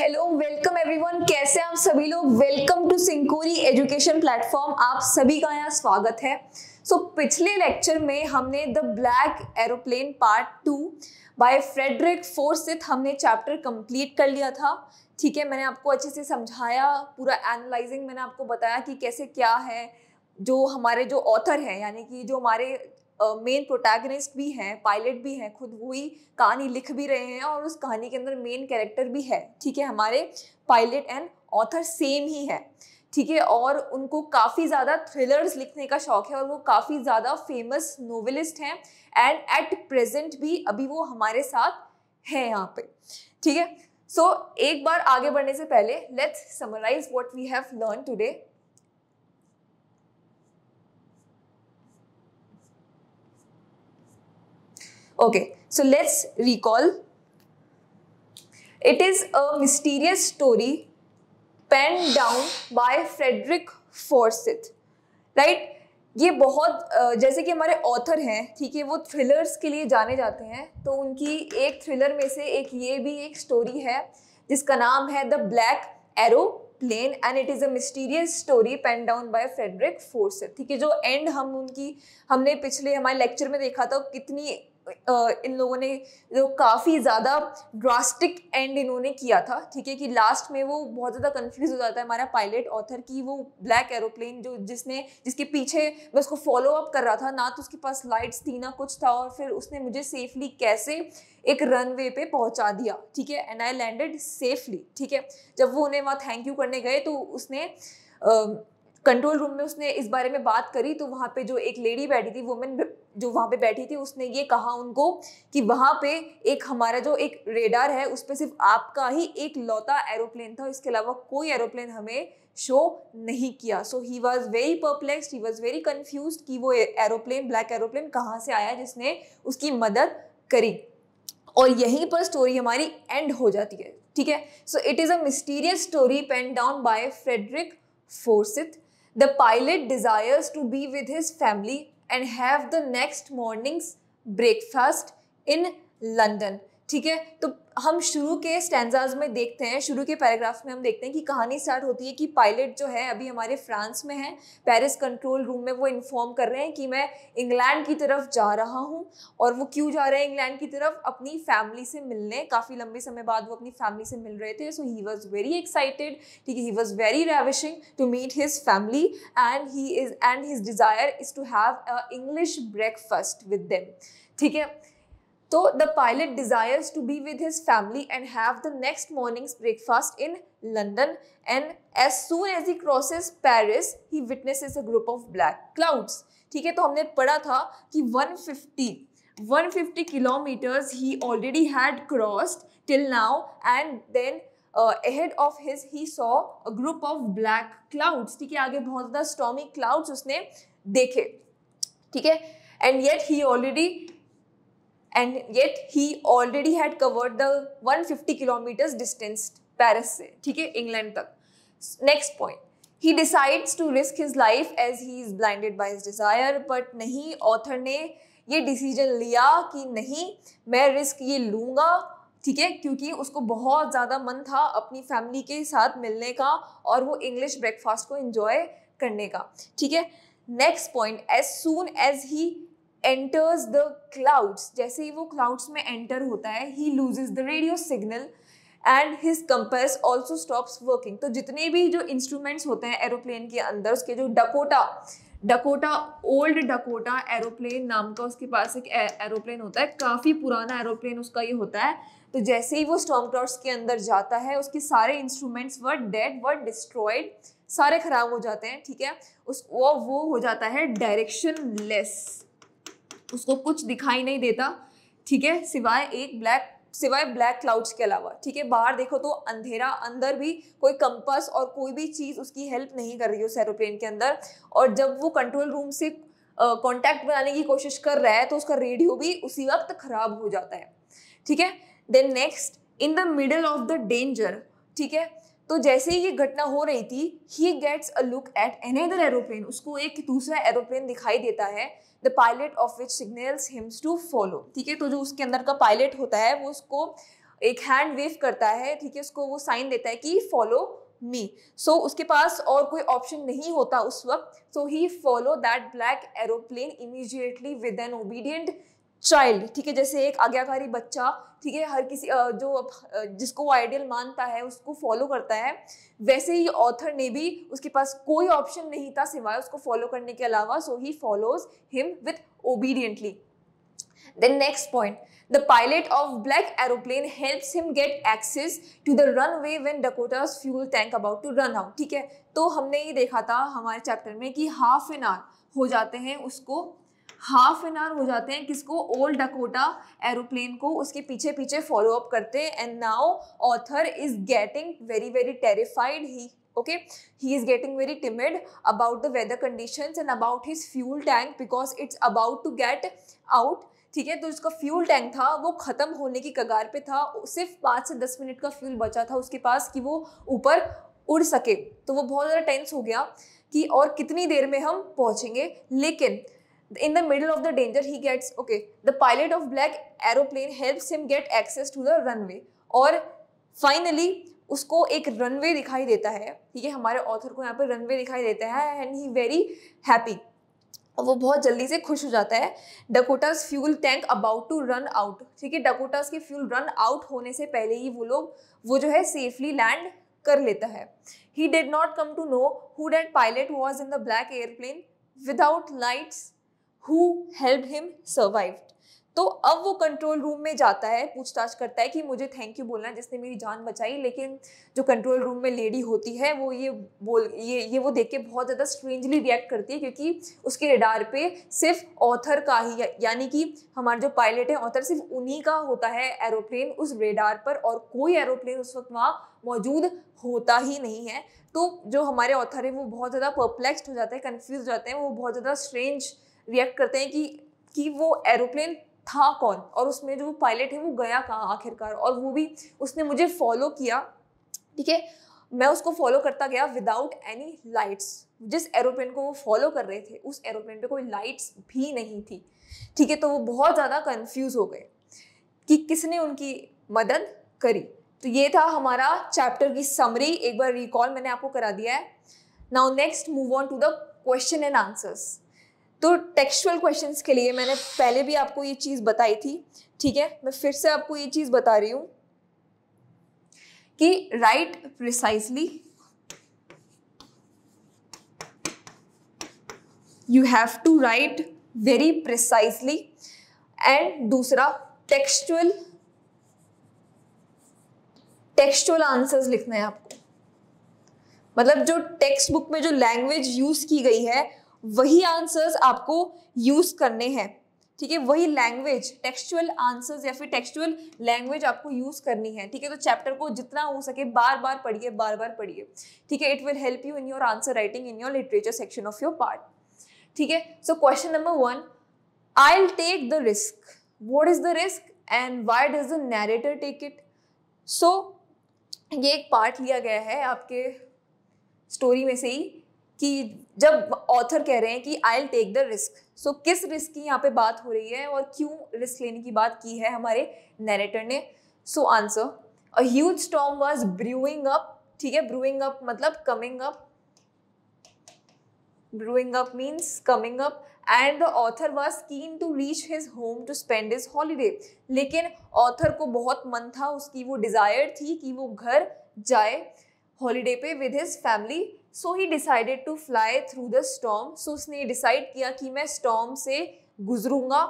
Hello welcome everyone, कैसे आप सभी लोग। वेलकम टू सिंकोरी एजुकेशन प्लेटफॉर्म। आप सभी का यहाँ स्वागत है। पिछले लेक्चर में हमने the black aeroplane part 2 by Frederick Forsyth हमने चैप्टर कंप्लीट कर लिया था। ठीक है, मैंने आपको अच्छे से समझाया, पूरा एनालाइजिंग मैंने आपको बताया कि कैसे क्या है। जो हमारे जो ऑथर हैं, यानी कि जो हमारे मेन प्रोटैगनिस्ट भी हैं, पायलट भी हैं, खुद वही कहानी लिख भी रहे हैं और उस कहानी के अंदर मेन कैरेक्टर भी है। ठीक है, हमारे पायलट एंड ऑथर सेम ही है। ठीक है, और उनको काफ़ी ज़्यादा थ्रिलर्स लिखने का शौक है और वो काफ़ी ज़्यादा फेमस नोवेलिस्ट हैं एंड एट प्रेजेंट भी अभी वो हमारे साथ हैं यहाँ पे। ठीक है, एक बार आगे बढ़ने से पहले let's summarise what we have learn today. Okay, so let's recall. It is a mysterious story penned down by Frederick Forsyth, right? ये बहुत जैसे कि हमारे ऑथर हैं, ठीक है, वो थ्रिलर्स के लिए जाने जाते हैं। तो उनकी एक थ्रिलर में से एक ये भी एक स्टोरी है जिसका नाम है the black aeroplane and it is a mysterious story pen down by Frederick Forsyth. ठीक है, जो एंड हमने पिछले हमारे लेक्चर में देखा था, कितनी इन लोगों ने जो काफ़ी ज़्यादा ड्रास्टिक एंड इन्होंने किया था। ठीक है, कि लास्ट में वो बहुत ज़्यादा कंफ्यूज हो जाता है हमारा पायलट ऑथर की वो ब्लैक एरोप्लेन जिसके पीछे मैं उसको फॉलो अप कर रहा था, ना तो उसके पास लाइट्स थी ना कुछ था, और फिर उसने मुझे सेफली कैसे एक रनवे पे पहुंचा दिया। ठीक है, एंड आई लैंडेड सेफली। ठीक है, जब वो उन्हें वहाँ थैंक यू करने गए तो उसने कंट्रोल रूम में उसने इस बारे में बात करी। तो वहाँ पे जो एक लेडी बैठी थी, वुमेन जो वहाँ पे बैठी थी, उसने ये कहा उनको कि वहाँ पे एक हमारा जो एक रेडार है उस पर सिर्फ आपका ही एक लौता एरोप्लेन था, इसके अलावा कोई एरोप्लेन हमें शो नहीं किया। So he was very perplexed, he was very confuse कि वो एरोप्लेन, ब्लैक एरोप्लेन कहाँ से आया जिसने उसकी मदद करी। और यहीं पर स्टोरी हमारी एंड हो जाती है। ठीक है, so it is a mysterious story pen down by Frederick Forsyth. The pilot desires to be with his family and have the next morning's breakfast in London. ठीक है, तो हम शुरू के स्टैंजाज में देखते हैं, शुरू के पैराग्राफ में हम देखते हैं कि कहानी स्टार्ट होती है कि पायलट जो है अभी हमारे फ्रांस में है, पेरिस कंट्रोल रूम में वो इन्फॉर्म कर रहे हैं कि मैं इंग्लैंड की तरफ जा रहा हूँ। और वो क्यों जा रहे हैं इंग्लैंड की तरफ? अपनी फैमिली से मिलने। काफ़ी लंबे समय बाद वो अपनी फैमिली से मिल रहे थे। So he was very excited, ठीक है, he was very ravishing to meet his family and his desire is to have a English breakfast with them. ठीक है, तो the pilot desires to be with his family and have the next morning's breakfast in London, and as soon as he crosses Paris, he witnesses a group of black clouds. ठीक है, तो हमने पढ़ा था कि 150 kilometers he already had crossed till now, and then ahead of he saw a group of black clouds. ठीक है, आगे बहुत ज़्यादा stormy clouds उसने देखे। ठीक है, and yet he already had covered the 150 kilometers distance Paris से, ठीक है, इंग्लैंड तक। Next point, he decides to risk his life as he is blinded by his desire, but नहीं, ऑथर ने ये डिसीजन लिया कि नहीं, मैं रिस्क ये लूँगा। ठीक है, क्योंकि उसको बहुत ज़्यादा मन था अपनी फैमिली के साथ मिलने का और वो इंग्लिश ब्रेकफास्ट को एंजॉय करने का। ठीक है, next point, as soon as he enters the clouds, जैसे ही वो क्लाउड्स में एंटर होता है, he loses the radio signal and his compass also stops working। तो जितने भी जो इंस्ट्रूमेंट्स होते हैं एरोप्लेन के अंदर, उसके जो ओल्ड डकोटा एरोप्लेन नाम का उसके पास एक एरोप्लेन होता है, काफ़ी पुराना एरोप्लेन उसका ये होता है। तो जैसे ही वो स्टॉर्म क्लाउड्स के अंदर जाता है, उसके सारे instruments were dead, were destroyed, सारे खराब हो जाते हैं। ठीक है, वो हो जाता है डायरेक्शन लेस, उसको कुछ दिखाई नहीं देता। ठीक है, सिवाय ब्लैक क्लाउड्स के अलावा। ठीक है, बाहर देखो तो अंधेरा, अंदर भी कोई कंपास और कोई भी चीज़ उसकी हेल्प नहीं कर रही है उस एरोप्लेन के अंदर। और जब वो कंट्रोल रूम से कांटेक्ट बनाने की कोशिश कर रहा है तो उसका रेडियो भी उसी वक्त खराब हो जाता है। ठीक है, then next, in the middle of the danger. ठीक है, तो जैसे ही ये घटना हो रही थी, he gets a look at another aeroplane, उसको एक दूसरा एरोप्लेन दिखाई देता है, the pilot of which signals him to follow. ठीक है, तो जो उसके अंदर का पायलट होता है वो उसको एक हैंड वेव करता है, ठीक है, उसको वो साइन देता है कि फॉलो मी। सो उसके पास और कोई ऑप्शन नहीं होता उस वक्त, so he follow that black aeroplane immediately with an obedient child, ठीक है, जैसे एक आज्ञाकारी बच्चा, ठीक है, हर किसी जो जिसको वो आइडियल मानता है उसको फॉलो करता है, वैसे ही ऑथर ने भी, उसके पास कोई ऑप्शन नहीं था सिवाय उसको फॉलो करने के अलावा, so he follows him with obediently. Then next point, the pilot of black aeroplane helps him get access to the runway when Dakota's fuel tank about to run out, ठीक है। तो हमने ये देखा था हमारे चैप्टर में कि हाफ एन आवर हो जाते हैं उसको, हाफ एन आवर हो जाते हैं किसको, ओल्ड डकोटा एरोप्लेन को उसके पीछे पीछे फॉलो अप करते हैं। And now author is getting very very terrified, he is getting very timid about the weather conditions and about his fuel tank because it's about to get out, ठीक है। तो उसका फ्यूल टैंक था वो खत्म होने की कगार पे था, सिर्फ 5 से 10 मिनट का फ्यूल बचा था उसके पास कि वो ऊपर उड़ सके। तो वो बहुत ज़्यादा टेंस हो गया कि और कितनी देर में हम पहुंचेंगे। लेकिन in the middle of the danger he gets, the pilot of black aeroplane helps him get access to the runway, और फाइनली उसको एक रनवे दिखाई देता है, ठीक है, हमारे ऑथर को यहाँ पे रनवे दिखाई देता है एंड ही वेरी हैप्पी, और वो बहुत जल्दी से खुश हो जाता है। Dakota's fuel tank about to run out, ठीक है, डकोटास के फ्यूल रन आउट होने से पहले ही वो जो है सेफली लैंड कर लेता है। He did not come to know who that pilot was in the black airplane without lights who helped him survive. तो अब वो कंट्रोल रूम में जाता है, पूछताछ करता है कि मुझे थैंक यू बोलना है जिसने मेरी जान बचाई। लेकिन जो कंट्रोल रूम में लेडी होती है वो ये वो देख के बहुत ज़्यादा स्ट्रेंजली रिएक्ट करती है, क्योंकि उसके रेडार पे सिर्फ ऑथर का ही, यानी कि हमारा जो पायलट है ऑथर, सिर्फ उन्हीं का होता है एरोप्लेन उस रेडार पर, और कोई एरोप्लेन उस वक्त वहाँ मौजूद होता ही नहीं है। तो जो हमारे ऑथर है वो बहुत ज़्यादा परप्लेक्स्ड हो जाते हैं, कन्फ्यूज हो जाते हैं, वो बहुत ज़्यादा स्ट्रेंज रिएक्ट करते हैं कि वो एरोप्लेन था कौन, और उसमें जो पायलट है वो गया कहाँ आखिरकार, और वो भी उसने मुझे फॉलो किया, ठीक है, मैं उसको फॉलो करता गया विदाउट एनी लाइट्स। जिस एरोप्लेन को वो फॉलो कर रहे थे उस एरोप्लेन पे कोई लाइट्स भी नहीं थी, ठीक है। तो वो बहुत ज़्यादा कंफ्यूज हो गए कि किसने उनकी मदद करी। तो ये था हमारा चैप्टर की समरी, एक बार रिकॉल मैंने आपको करा दिया है। Now next move on to the question and answers. तो टेक्सचुअल क्वेश्चंस के लिए मैंने पहले भी आपको ये चीज़ बताई थी, ठीक है, मैं फिर से आपको ये चीज़ बता रही हूँ कि write precisely, you have to write very precisely, and दूसरा टेक्सचुअल आंसर्स लिखना है आपको। मतलब जो टेक्स्ट बुक में जो लैंग्वेज यूज की गई है वही आंसर्स आपको यूज करने हैं, ठीक है, वही लैंग्वेज, टेक्सचुअल आंसर्स या फिर टेक्सचुअल लैंग्वेज आपको यूज करनी है, ठीक है। तो चैप्टर को जितना हो सके बार बार पढ़िए, ठीक है। It will help you in your answer writing in your literature section of your part, ठीक है। So question number 1, I will take the risk, what is the risk and why does the narrator take it. So ये एक part लिया गया है आपके story में से ही कि जब ऑथर कह रहे हैं कि I will take the risk, so किस रिस्क की यहाँ पे बात हो रही है और क्यों रिस्क लेने की बात की है हमारे नैरेटर ने। So answer, a huge storm was brewing up, ठीक है, ब्रूइंग अप मतलब coming up, brewing up means coming up, and the author was keen to reach his home to spend his holiday. लेकिन author को बहुत मन था, उसकी वो डिजायर थी कि वो घर जाए हॉलीडे पे with his family. So he decided to fly through the storm, so उसने डिसाइड किया कि मैं स्टॉर्म से गुजरूंगा,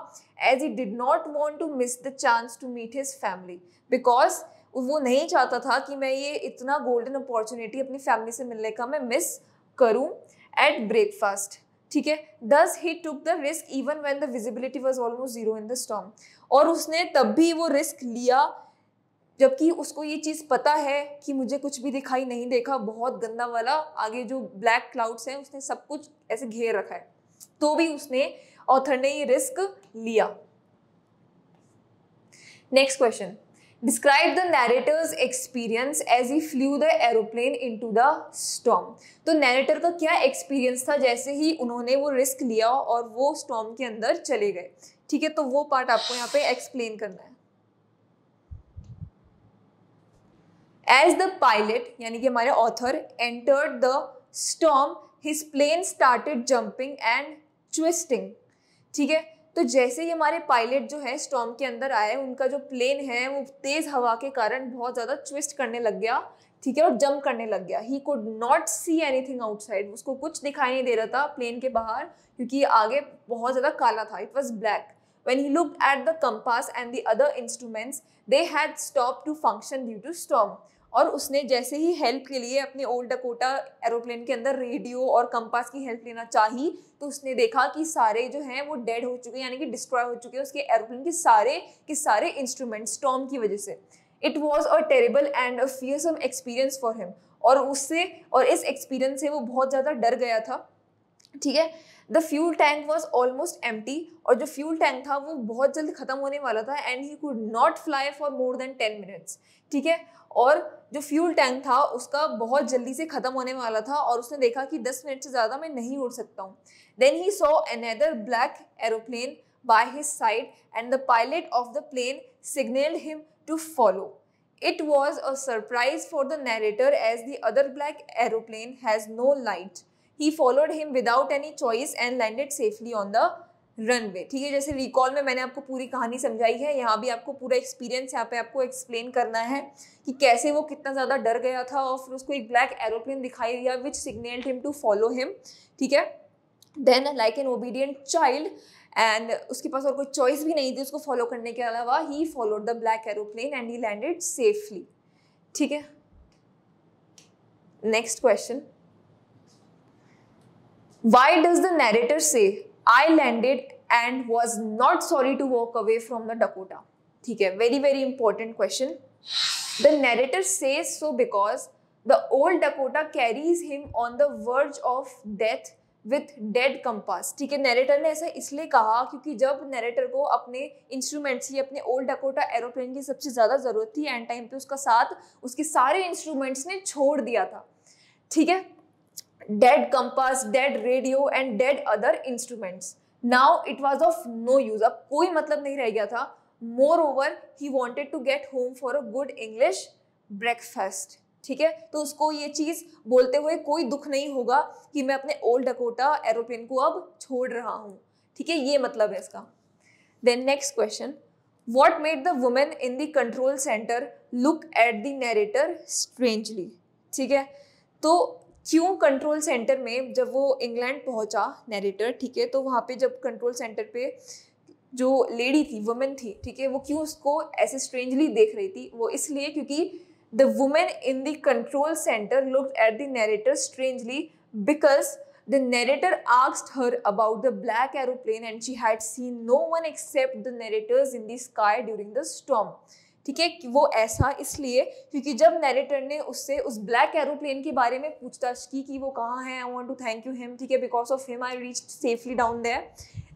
as he did not want to miss the chance to meet his family, because वो नहीं चाहता था कि मैं ये इतना गोल्डन अपॉर्चुनिटी अपनी फैमिली से मिलने का मैं मिस करूं एट ब्रेकफास्ट, ठीक है। Thus he took the risk even when the visibility was almost zero in the storm, और उसने तब भी वो रिस्क लिया जबकि उसको ये चीज़ पता है कि मुझे कुछ भी दिखाई नहीं देखा, बहुत गंदा वाला आगे जो ब्लैक क्लाउड्स हैं उसने सब कुछ ऐसे घेर रखा है, तो भी उसने ऑथर ने ये रिस्क लिया। Next question, describe the narrator's experience as he flew the aeroplane into the storm. तो नैरेटर का क्या एक्सपीरियंस था जैसे ही उन्होंने वो रिस्क लिया और वो स्टॉर्म के अंदर चले गए, ठीक है। तो वो पार्ट आपको यहाँ पे एक्सप्लेन करना है। एज द पायलट यानी कि हमारे author entered the storm his plane started jumping and twisting. ठीक है, तो जैसे ही हमारे पायलट जो है स्टॉर्म के अंदर आए, उनका जो प्लेन है वो तेज हवा के कारण बहुत ज़्यादा ट्विस्ट करने लग गया, ठीक है, और जंप करने लग गया। He could not see anything outside, उसको कुछ दिखाई नहीं दे रहा था प्लेन के बाहर, क्योंकि आगे बहुत ज़्यादा काला था, it was black. When he looked at the compass and the other instruments, they had stopped to function due to storm. और उसने जैसे ही हेल्प के लिए अपने ओल्ड डकोटा एरोप्लेन के अंदर रेडियो और कंपास की हेल्प लेना चाही, तो उसने देखा कि सारे जो हैं वो डेड हो चुके हैं, यानी कि डिस्ट्रॉय हो चुके हैं उसके एरोप्लेन के सारे इंस्ट्रूमेंट स्टॉर्म की वजह से। It was a terrible and a fearsome experience for him, और इस एक्सपीरियंस से वो बहुत ज़्यादा डर गया था। ठीक है, the fuel tank was almost empty, और जो फ्यूल टैंक था वो बहुत जल्द खत्म होने वाला था। And he could not fly for more than 10 minutes. ठीक है, और जो फ्यूल टैंक था उसका बहुत जल्दी से खत्म होने वाला था, और उसने देखा कि 10 मिनट से ज़्यादा मैं नहीं उड़ सकता हूँ। Then he saw another black aeroplane by his side and the pilot of the plane signalled him to follow. It was a surprise for the narrator as the other black aeroplane has no light. He followed him without any choice and landed safely on the runway. ठीक है, जैसे recall में मैंने आपको पूरी कहानी समझाई है, यहाँ भी आपको पूरा एक्सपीरियंस यहाँ पे आपको एक्सप्लेन करना है कि कैसे वो कितना ज़्यादा डर गया था, और फिर उसको एक ब्लैक एरोप्लेन दिखाई दिया which signalled him to follow him. ठीक है, then like an obedient child, and उसके पास और कोई चॉइस भी नहीं थी उसको फॉलो करने के अलावा, he followed the black aeroplane and he landed safely. ठीक है, next question, why does the narrator say I landed and was not sorry to walk away from the Dakota? ठीक है, very very important question. The narrator says so because the old Dakota carries him on the verge of death with dead compass. ठीक है, narrator ने ऐसा इसलिए कहा क्योंकि जब नैरेटर को अपने इंस्ट्रूमेंट्स ही अपने ओल्ड डकोटा एरोप्लेन की सबसे ज़्यादा ज़रूरत थी, एंड टाइम पे उसका साथ उसके सारे इंस्ट्रूमेंट्स ने छोड़ दिया था। ठीक है, dead compass, dead radio and dead other instruments. Now it was of no use, अब कोई मतलब नहीं रह गया था। More he wanted to get home for a good English breakfast. ठीक है, तो उसको ये चीज़ बोलते हुए कोई दुख नहीं होगा कि मैं अपने ओल्ड डकोटा एरोप्लेन को अब छोड़ रहा हूँ। ठीक है, ये मतलब है इसका। Then next question, what made the women in the control centre look at the narrator strangely? ठीक है, तो क्यों कंट्रोल सेंटर में जब वो इंग्लैंड पहुंचा नैरेटर, ठीक है, तो वहाँ पे जब कंट्रोल सेंटर पे जो लेडी थी, वुमेन थी, ठीक है, वो क्यों उसको ऐसे स्ट्रेंजली देख रही थी? वो इसलिए क्योंकि the woman in the control center looked at the narrator strangely because the narrator asked her about the black aeroplane and she had seen no one except the narrators in the sky during the storm. ठीक है, वो ऐसा इसलिए क्योंकि जब narrator ने उससे उस ब्लैक एरोप्लेन के बारे में पूछताछ की कि वो कहाँ है, I want to thank you him, ठीक है, because of him I reached safely down there,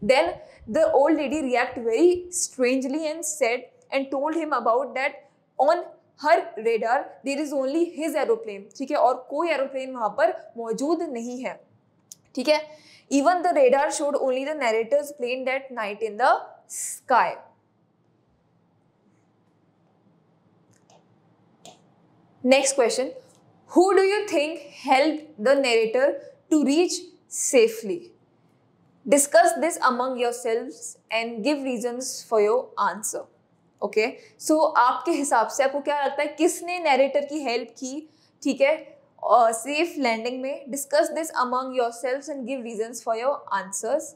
then the old lady react very strangely and said and told him about that on her radar there is only his aeroplane. ठीक है, और कोई aeroplane वहां पर मौजूद नहीं है। ठीक है, even the radar showed only the narrator's plane that night in the sky. Next question, who do you think help the narrator to reach safely? Discuss this among yourselves and give reasons for your answer. Okay, so आपके हिसाब से आपको क्या लगता है किसने narrator की help की? ठीक है, सेफ लैंडिंग में। Discuss this among yourselves and give reasons for your answers.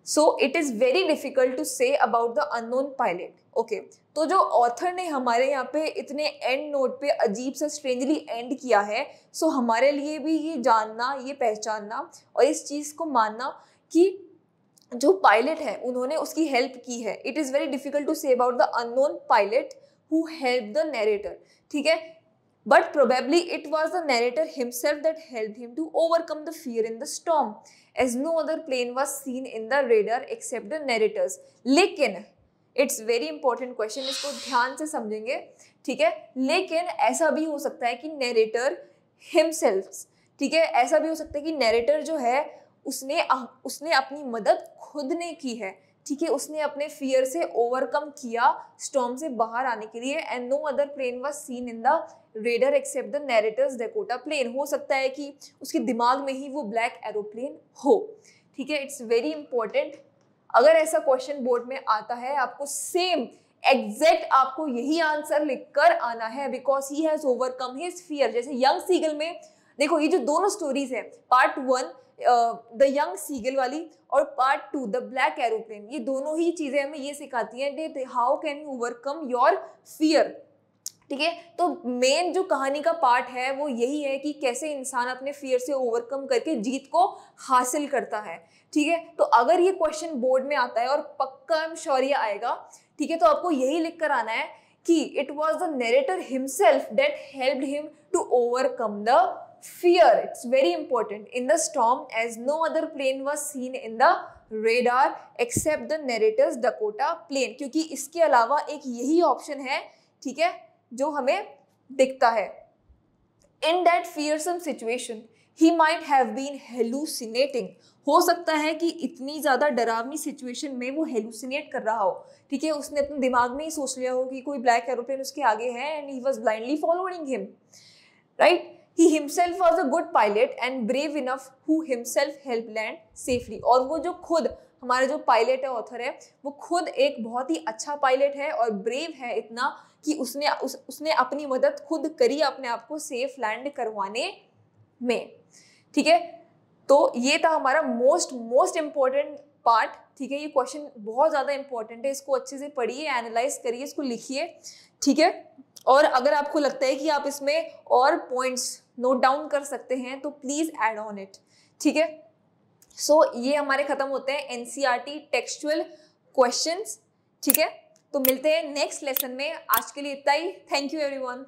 So it is very difficult to say about the unknown pilot. Okay, तो जो ऑथर ने हमारे यहाँ पे इतने एंड नोट पे अजीब सा स्ट्रेंजली एंड किया है, सो हमारे लिए भी ये जानना, ये पहचानना और इस चीज़ को मानना कि जो पायलट है उन्होंने उसकी हेल्प की है। It is very difficult to say about the unknown pilot who help the narrator. ठीक है, but probably it was the narrator himself that help him to overcome the fear in the storm as no other plane was seen in the radar except the narrator's. लेकिन it's very important question, इसको ध्यान से समझेंगे। ठीक है, लेकिन ऐसा भी हो सकता है कि नैरेटर हिमसेल्फ, ठीक है, ऐसा भी हो सकता है कि नैरेटर जो है उसने अपनी मदद खुद ने की है। ठीक है, उसने अपने फियर से ओवरकम किया स्टॉर्म से बाहर आने के लिए, and no other plane was seen in the radar except the narrator's Dakota plane. हो सकता है कि उसके दिमाग में ही वो ब्लैक एरोप्लेन हो, ठीक है। इट्स वेरी इंपॉर्टेंट, अगर ऐसा क्वेश्चन बोर्ड में आता है आपको सेम एग्जैक्ट आपको यही आंसर लिखकर आना है, because he has overcome his fear. जैसे यंग सीगल में देखो, ये जो दोनों स्टोरीज है, पार्ट 1 द यंग सीगल वाली और पार्ट 2 द ब्लैक एरोप्लेन, ये दोनों ही चीजें हमें ये सिखाती हैं how can you overcome your fear, ठीक है। तो मेन जो कहानी का पार्ट है वो यही है कि कैसे इंसान अपने फियर से ओवरकम करके जीत को हासिल करता है, ठीक है। तो अगर ये क्वेश्चन बोर्ड में आता है, और पक्का आई एम श्योर ये आएगा, ठीक है, तो आपको यही लिख कर आना है कि it was the narrator himself that helped him to overcome the fear. It's very important. In the storm, as no other plane was seen in the radar except the narrator's Dakota plane, क्योंकि इसके अलावा एक यही option है, ठीक है, जो हमें दिखता है। In that fearsome situation, he might have been hallucinating. हो सकता है कि इतनी ज्यादा डरावनी सिचुएशन में वो हेलुसिनेट कर रहा हो, ठीक है, उसने अपने दिमाग में ही सोच लिया हो कि कोई ब्लैक एरोप्लेन उसके आगे है, and he was blindly following him, right. He himself was a good pilot and brave enough who himself helped land safely. और वो जो खुद हमारे जो पायलट है, ऑथर है, वो खुद एक बहुत ही अच्छा पायलट है और ब्रेव है इतना कि उसने अपनी मदद खुद करी अपने आप को सेफ लैंड करवाने में, ठीक है। तो ये था हमारा मोस्ट इम्पोर्टेंट पार्ट, ठीक है। ये क्वेश्चन बहुत ज़्यादा इंपॉर्टेंट है, इसको अच्छे से पढ़िए, एनालाइज करिए, इसको लिखिए, ठीक है। और अगर आपको लगता है कि आप इसमें और पॉइंट्स नोट डाउन कर सकते हैं तो प्लीज ऐड ऑन इट, ठीक है। सो ये हमारे खत्म होते हैं एनसीईआरटी टेक्सचुअल क्वेश्चंस, ठीक है। तो मिलते हैं नेक्स्ट लेसन में, आज के लिए इतना ही। Thank you everyone.